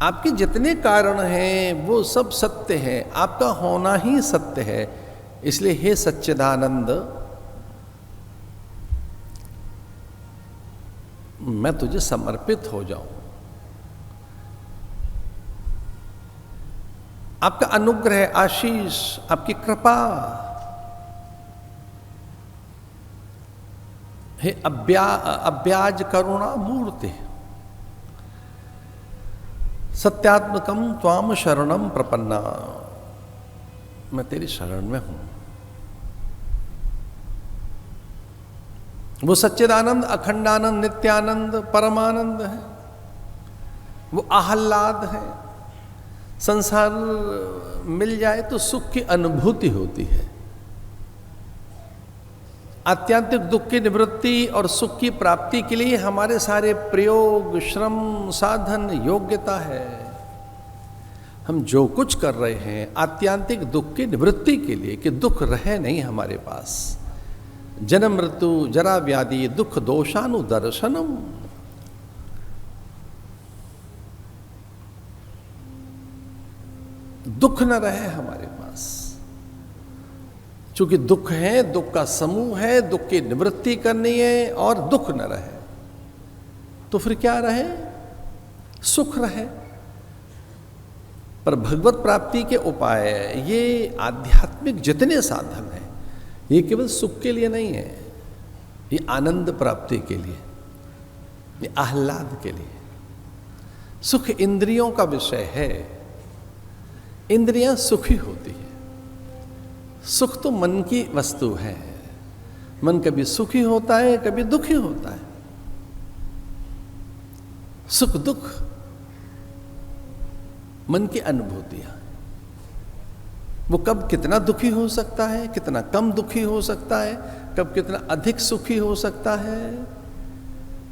आपके जितने कारण हैं वो सब सत्य हैं, आपका होना ही सत्य है। इसलिए हे सच्चिदानंद, मैं तुझे समर्पित हो जाऊं। आपका अनुग्रह, आशीष, आपकी कृपा, हे अव्याज करुणा मूर्ति, सत्यात्मकम त्वाम शरणम प्रपन्ना, मैं तेरी शरण में हूं। वो सच्चिदानंद, अखंडानंद, नित्यानंद, परमानंद है, वो आह्लाद है। संसार मिल जाए तो सुख की अनुभूति होती है। आत्यंतिक दुख की निवृत्ति और सुख की प्राप्ति के लिए हमारे सारे प्रयोग, श्रम, साधन, योग्यता है। हम जो कुछ कर रहे हैं आत्यंतिक दुख की निवृत्ति के लिए, कि दुख रहे नहीं हमारे पास। जन्म मृत्यु जरा व्याधि दुख दोषानुदर्शनम, दुख न रहे हमारे पास। चूंकि दुख है, दुख का समूह है, दुख की निवृत्ति करनी है, और दुख न रहे तो फिर क्या रहे? सुख रहे। पर भगवत प्राप्ति के उपाय, ये आध्यात्मिक जितने साधन हैं, ये केवल सुख के लिए नहीं है, ये आनंद प्राप्ति के लिए, ये आह्लाद के लिए। सुख इंद्रियों का विषय है, इंद्रियां सुखी होती है। सुख तो मन की वस्तु है। मन कभी सुखी होता है, कभी दुखी होता है। सुख दुख मन की अनुभूतियां, वो कब कितना दुखी हो सकता है, कितना कम दुखी हो सकता है, कब कितना अधिक सुखी हो सकता है।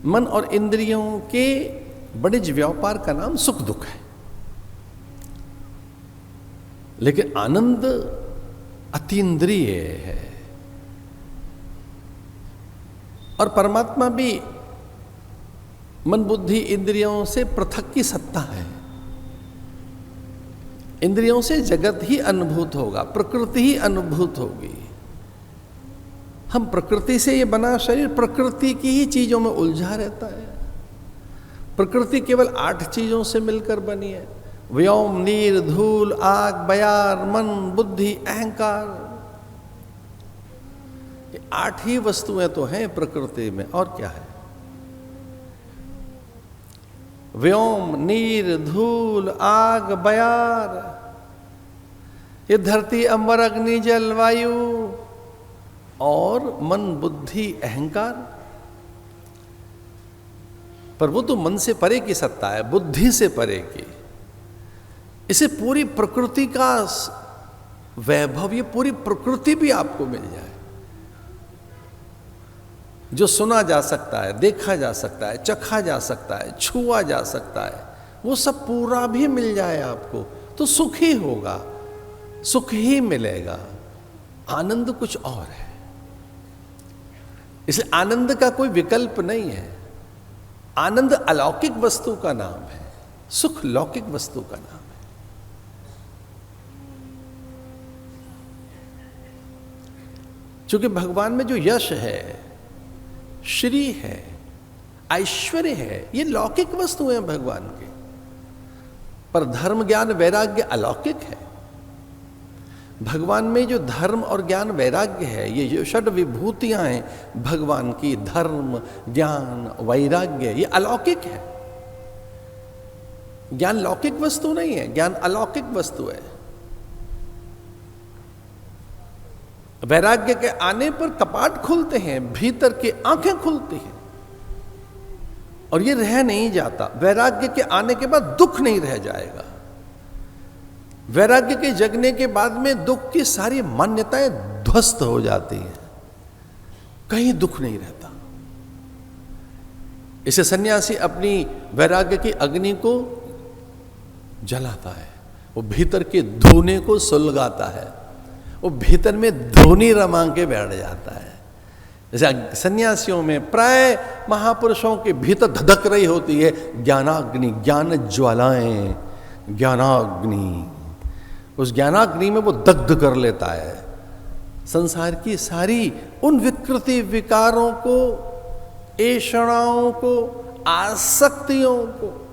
मन और इंद्रियों के वाणिज्य व्यापार का नाम सुख दुख है। लेकिन आनंद अतीन्द्रिय है। और परमात्मा भी मन बुद्धि इंद्रियों से पृथक की सत्ता है। इंद्रियों से जगत ही अनुभूत होगा, प्रकृति ही अनुभूत होगी। हम प्रकृति से ये बना शरीर प्रकृति की ही चीजों में उलझा रहता है। प्रकृति केवल 8 चीजों से मिलकर बनी है। व्योम, नीर, धूल, आग, बयार, मन, बुद्धि, अहंकार। ये 8 ही वस्तुएं तो हैं प्रकृति में, और क्या है? व्योम, नीर, धूल, आग, बयार, ये धरती, अंबर, अग्नि, जल, वायु, और मन, बुद्धि, अहंकार। पर वो तो मन से परे की सत्ता है, बुद्धि से परे की। इसे पूरी प्रकृति का वैभव, ये पूरी प्रकृति भी आपको मिल जाए, जो सुना जा सकता है, देखा जा सकता है, चखा जा सकता है, छुआ जा सकता है, वो सब पूरा भी मिल जाए आपको, तो सुख ही होगा, सुख ही मिलेगा। आनंद कुछ और है। इसलिए आनंद का कोई विकल्प नहीं है। आनंद अलौकिक वस्तु का नाम है, सुख लौकिक वस्तु का नाम है। क्योंकि भगवान में जो यश है, श्री है, ऐश्वर्य है, ये लौकिक वस्तु हैं भगवान के। पर धर्म, ज्ञान, वैराग्य अलौकिक है। भगवान में जो धर्म और ज्ञान वैराग्य है, ये जो षड विभूतियां हैं भगवान की, धर्म, ज्ञान, वैराग्य, ये अलौकिक है। ज्ञान लौकिक वस्तु नहीं है, ज्ञान अलौकिक वस्तु है। वैराग्य के आने पर कपाट खुलते हैं, भीतर की आंखें खुलती हैं, और ये रह नहीं जाता। वैराग्य के आने के बाद दुख नहीं रह जाएगा। वैराग्य के जगने के बाद में दुख की सारी मान्यताएं ध्वस्त हो जाती हैं, कहीं दुख नहीं रहता। इसे सन्यासी अपनी वैराग्य की अग्नि को जलाता है, वो भीतर के धुएं को सुलगाता है, वो भीतर में ध्वनि रमा के बैठ जाता है। जैसे सन्यासियों में प्राय महापुरुषों के भीतर धधक रही होती है ज्ञानाग्नि, ज्ञान ज्वालाएं, ज्ञानाग्नि, उस ज्ञानाग्नि में वो दग्ध कर लेता है संसार की सारी उन विकृति विकारों को, ऐषणाओं को, आसक्तियों को,